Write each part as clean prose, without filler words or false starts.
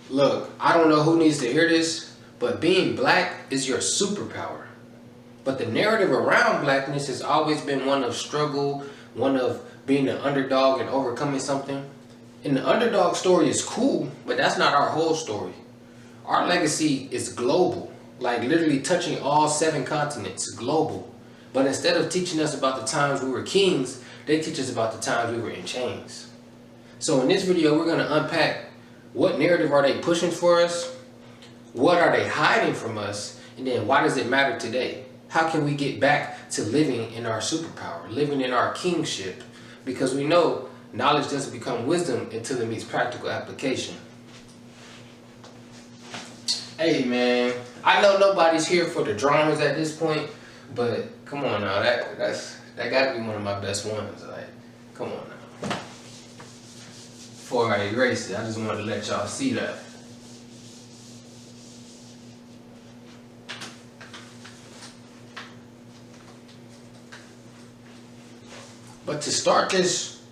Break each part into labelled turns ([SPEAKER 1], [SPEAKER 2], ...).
[SPEAKER 1] Look, I don't know who needs to hear this, but being black is your superpower. But the narrative around blackness has always been one of struggle, one of being an underdog and overcoming something. And the underdog story is cool, but that's not our whole story. Our legacy is global, like literally touching all 7 continents, global. But instead of teaching us about the times we were kings, they teach us about the times we were in chains. So in this video, we're going to unpack what narrative are they pushing for us, what are they hiding from us, and then why does it matter today? How can we get back to living in our superpower, living in our kingship? Because we know knowledge doesn't become wisdom until it meets practical application. Hey man, I know nobody's here for the dramas at this point, but come on now, that gotta be one of my best ones. Like, come on now. Before I erase it, I just wanted to let y'all see that. But to start this,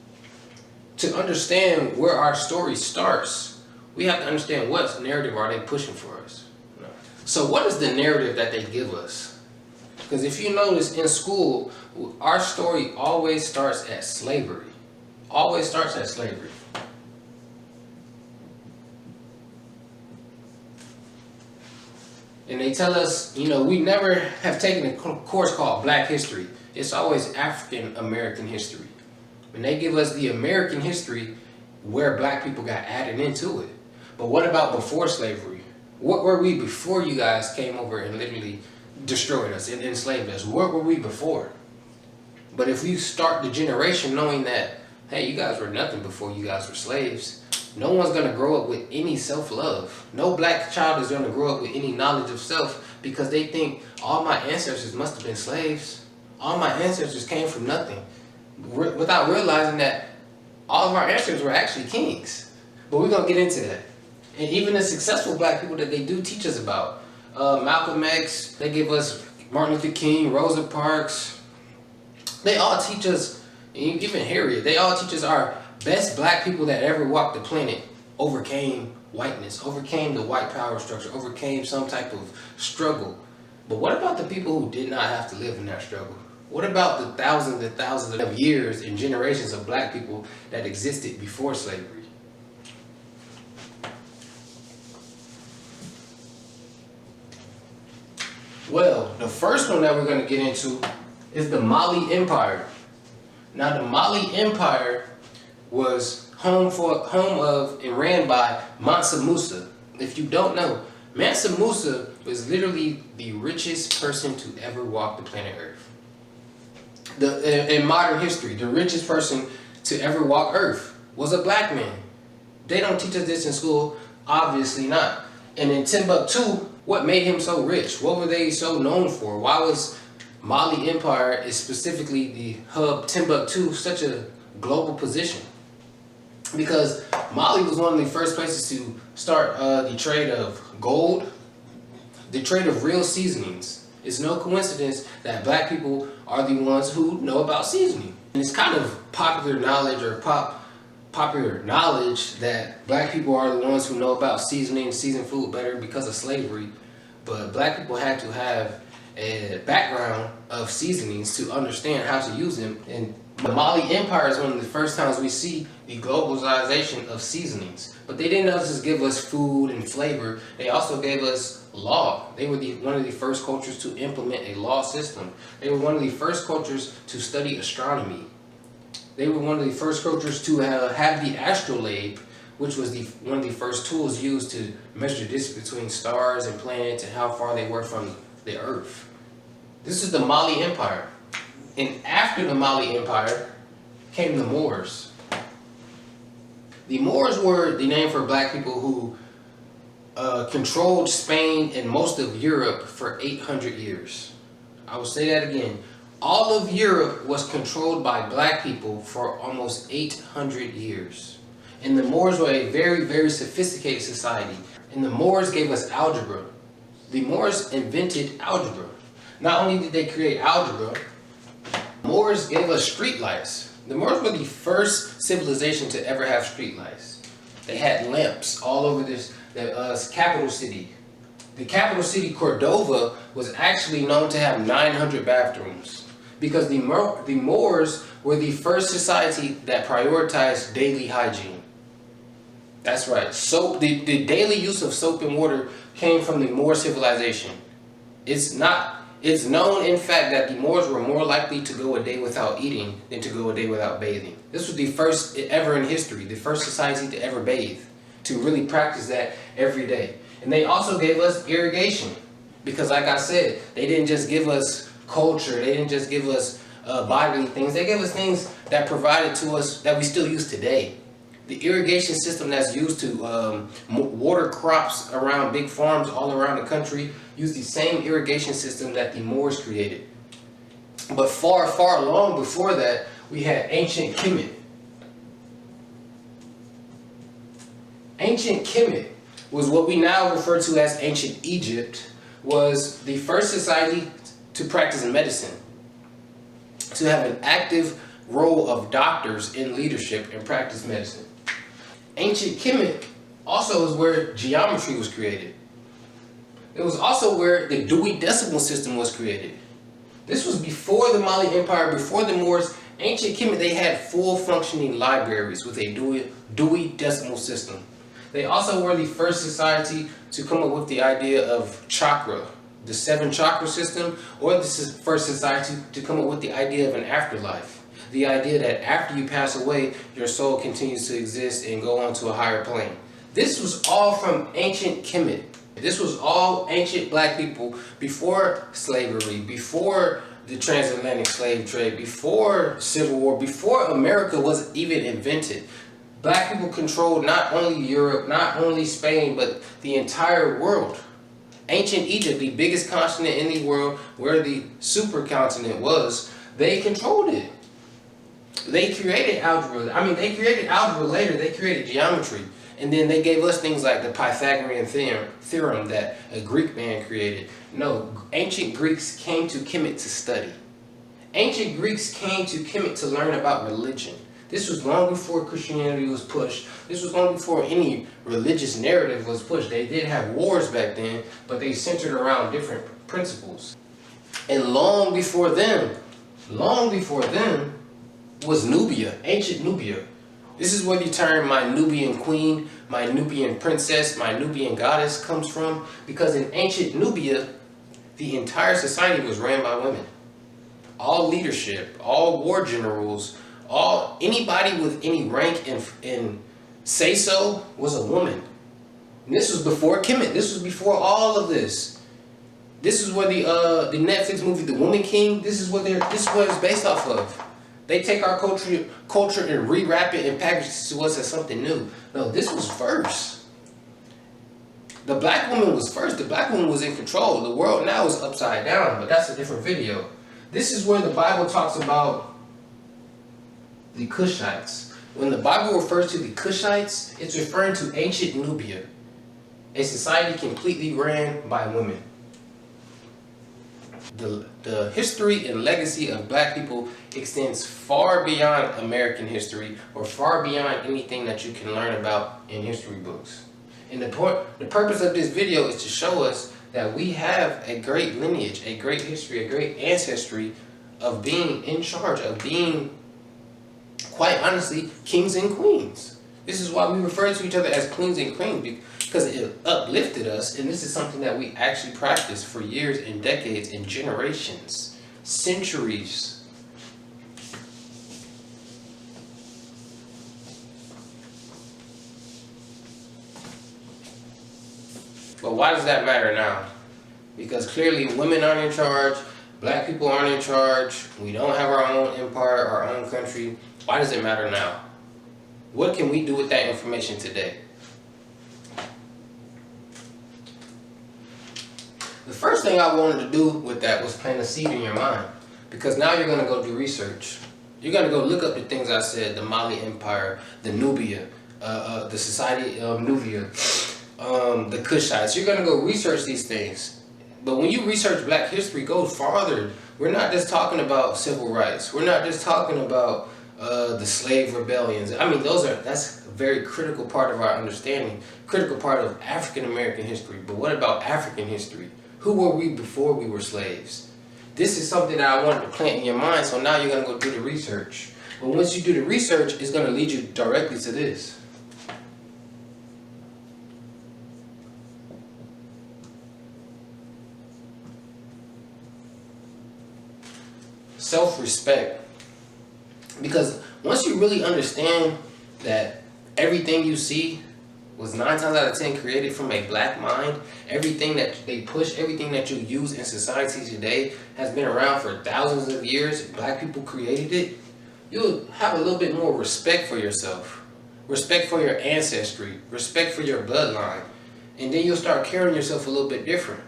[SPEAKER 1] to understand where our story starts, we have to understand what narrative are they pushing for us. So what is the narrative that they give us? Because if you notice in school, our story always starts at slavery. Always starts at slavery. And they tell us, you know, we never have taken a course called Black History. It's always African American history. And they give us the American history where black people got added into it. But what about before slavery? What were we before you guys came over and literally destroyed us and enslaved us? What were we before? But if you start the generation knowing that, hey, you guys were nothing before you guys were slaves, no one's going to grow up with any self-love. No black child is going to grow up with any knowledge of self because they think all my ancestors must have been slaves. All my ancestors came from nothing. Without realizing that all of our ancestors were actually kings. But we're going to get into that. And even the successful black people that they do teach us about. Malcolm X, they give us Martin Luther King, Rosa Parks. They all teach us, even Harriet, they all teach us our best black people that ever walked the planet overcame whiteness, overcame the white power structure, overcame some type of struggle. But what about the people who did not have to live in that struggle? What about the thousands and thousands of years and generations of black people that existed before slavery? Well, the first one that we're going to get into is the Mali Empire. Now, the Mali Empire was home of and ran by Mansa Musa. If you don't know, Mansa Musa was literally the richest person to ever walk the planet Earth. In modern history, the richest person to ever walk Earth was a black man. They don't teach us this in school, obviously not. And in Timbuktu, what made him so rich? What were they so known for? Why was Mali Empire, is specifically the hub Timbuktu, such a global position? Because Mali was one of the first places to start the trade of gold, the trade of real seasonings. It's no coincidence that black people are the ones who know about seasoning. And it's kind of popular knowledge or popular knowledge that black people are the ones who know about seasoning, season food better because of slavery. But black people had to have a background of seasonings to understand how to use them. And the Mali Empire is one of the first times we see the globalization of seasonings. But they didn't just give us food and flavor, they also gave us law. They were one of the first cultures to implement a law system. They were one of the first cultures to study astronomy. They were one of the first cultures to have the astrolabe, which was one of the first tools used to measure the distance between stars and planets and how far they were from the Earth. This is the Mali Empire. And after the Mali Empire came the Moors. The Moors were the name for black people who controlled Spain and most of Europe for 800 years. I will say that again. All of Europe was controlled by black people for almost 800 years. And the Moors were a very, very sophisticated society. And the Moors gave us algebra. The Moors invented algebra. Not only did they create algebra, Moors gave us streetlights. The Moors were the first civilization to ever have streetlights. They had lamps all over the capital city. The capital city, Cordova, was actually known to have 900 bathrooms because the Moors were the first society that prioritized daily hygiene. That's right. Soap, the daily use of soap and water came from the Moor civilization. It's known, in fact, that the Moors were more likely to go a day without eating than to go a day without bathing. This was the first ever in history, the first society to ever bathe, to really practice that every day. And they also gave us irrigation because, like I said, they didn't just give us culture, they didn't just give us bodily things, they gave us things that provided to us that we still use today. The irrigation system that's used to water crops around big farms all around the country used the same irrigation system that the Moors created. But far, far long before that, we had ancient Kemet. Ancient Kemet was what we now refer to as ancient Egypt, was the first society to practice medicine, to have an active role of doctors in leadership and practice medicine. Ancient Kemet also is where geometry was created. It was also where the Dewey Decimal System was created. This was before the Mali Empire, before the Moors. Ancient Kemet, they had full functioning libraries with a Dewey Decimal System. They also were the first society to come up with the idea of chakra, the 7 chakra system, or the first society to come up with the idea of an afterlife. The idea that after you pass away, your soul continues to exist and go on to a higher plane. This was all from ancient Kemet. This was all ancient black people before slavery, before the transatlantic slave trade, before Civil War, before America was even invented. Black people controlled not only Europe, not only Spain, but the entire world. Ancient Egypt, the biggest continent in the world, where the supercontinent was, they controlled it. They created algebra. They created algebra later. They created geometry. And then they gave us things like the Pythagorean theorem that a Greek man created. No, ancient Greeks came to Kemet to study. Ancient Greeks came to Kemet to learn about religion. This was long before Christianity was pushed. This was long before any religious narrative was pushed. They did have wars back then, but they centered around different principles. And long before them was Nubia, ancient Nubia. This is where the term my Nubian queen, my Nubian princess, my Nubian goddess comes from, because in ancient Nubia, the entire society was ran by women. All leadership, all war generals, anybody with any rank and say so was a woman. And this was before Kemet. This was before all of this. This is where the Netflix movie The Woman King, this is what it's based off of. They take our culture and rewrap it and package it to us as something new. No, this was first. The black woman was first. The black woman was in control. The world now is upside down, but that's a different video. This is where the Bible talks about the Cushites. When the Bible refers to the Cushites, it's referring to ancient Nubia, a society completely ran by women. The history and legacy of black people extends far beyond American history or far beyond anything that you can learn about in history books. And the purpose of this video is to show us that we have a great lineage, a great history, a great ancestry of being in charge, of being, quite honestly, kings and queens. This is why we refer to each other as queens and queens, because it uplifted us, and this is something that we actually practiced for years and decades and generations, centuries. But why does that matter now? Because clearly women aren't in charge, black people aren't in charge, we don't have our own empire, our own country. Why does it matter now? What can we do with that information today? The first thing I wanted to do with that was plant a seed in your mind. Because now you're going to go do research. You're going to go look up the things I said, the Mali Empire, the Nubia, the Society of Nubia, the Cushites. You're going to go research these things. But when you research black history, go farther. We're not just talking about civil rights. We're not just talking about the slave rebellions. I mean, that's a very critical part of our understanding, critical part of African American history. But what about African history? Who were we before we were slaves? This is something that I wanted to plant in your mind, so now you're going to go do the research. But once you do the research, it's going to lead you directly to this. Self-respect. Because once you really understand that everything you see was 9 times out of 10 created from a black mind, everything that they push, everything that you use in society today has been around for thousands of years, black people created it, you'll have a little bit more respect for yourself, respect for your ancestry, respect for your bloodline, and then you'll start carrying yourself a little bit different.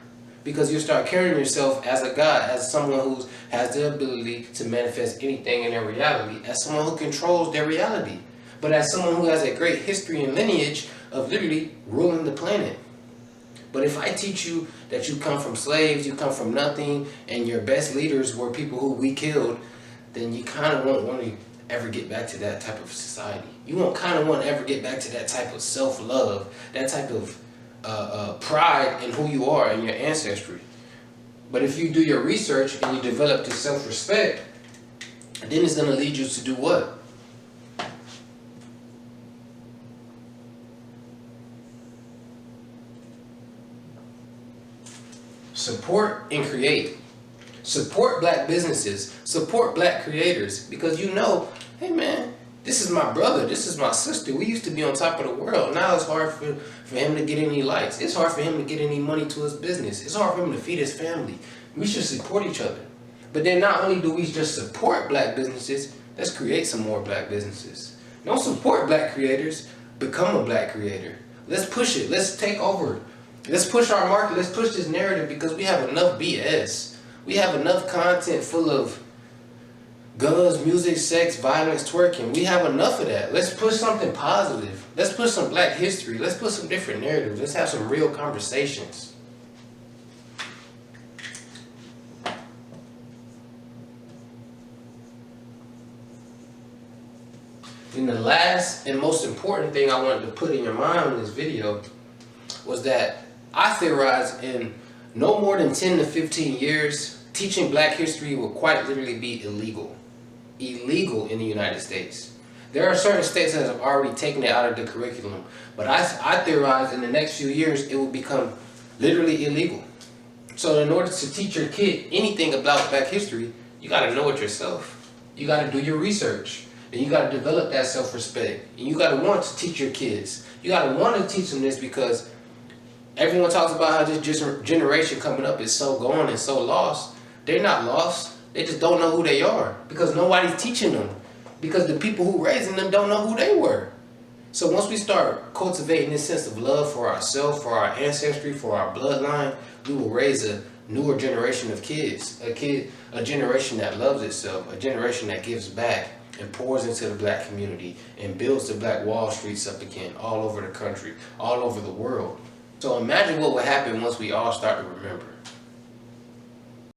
[SPEAKER 1] Because you start carrying yourself as a God, as someone who has the ability to manifest anything in their reality, as someone who controls their reality, but as someone who has a great history and lineage of literally ruling the planet. But if I teach you that you come from slaves, you come from nothing, and your best leaders were people who we killed, then you kind of won't want to ever get back to that type of society. You won't kind of want to ever get back to that type of self-love, that type of pride in who you are and your ancestry. But if you do your research and you develop this self-respect, then it's going to lead you to do what? Support and create. Support black businesses. Support black creators. Because you know, hey man, this is my brother, this is my sister. We used to be on top of the world. Now it's hard for him to get any likes. It's hard for him to get any money to his business. It's hard for him to feed his family. We should support each other. But then not only do we just support black businesses, let's create some more black businesses. Don't support black creators, become a black creator. Let's push it, let's take over. Let's push our market, let's push this narrative because we have enough BS. We have enough content full of guns, music, sex, violence, twerking. We have enough of that. Let's push something positive. Let's push some black history. Let's put some different narratives. Let's have some real conversations. And the last and most important thing I wanted to put in your mind in this video was that I theorize in no more than 10 to 15 years, teaching black history will quite literally be illegal. Illegal in the United States. There are certain states that have already taken it out of the curriculum, but I theorize in the next few years it will become literally illegal. So in order to teach your kid anything about black history, you got to know it yourself. You got to do your research, and you got to develop that self-respect, and you got to want to teach your kids. You got to want to teach them this because everyone talks about how this generation coming up is so gone and so lost. They're not lost. They just don't know who they are because nobody's teaching them. Because the people who raising them don't know who they were. So once we start cultivating this sense of love for ourselves, for our ancestry, for our bloodline, we will raise a newer generation of kids. A generation that loves itself, a generation that gives back and pours into the black community and builds the black Wall Streets up again all over the country, all over the world. So imagine what would happen once we all start to remember.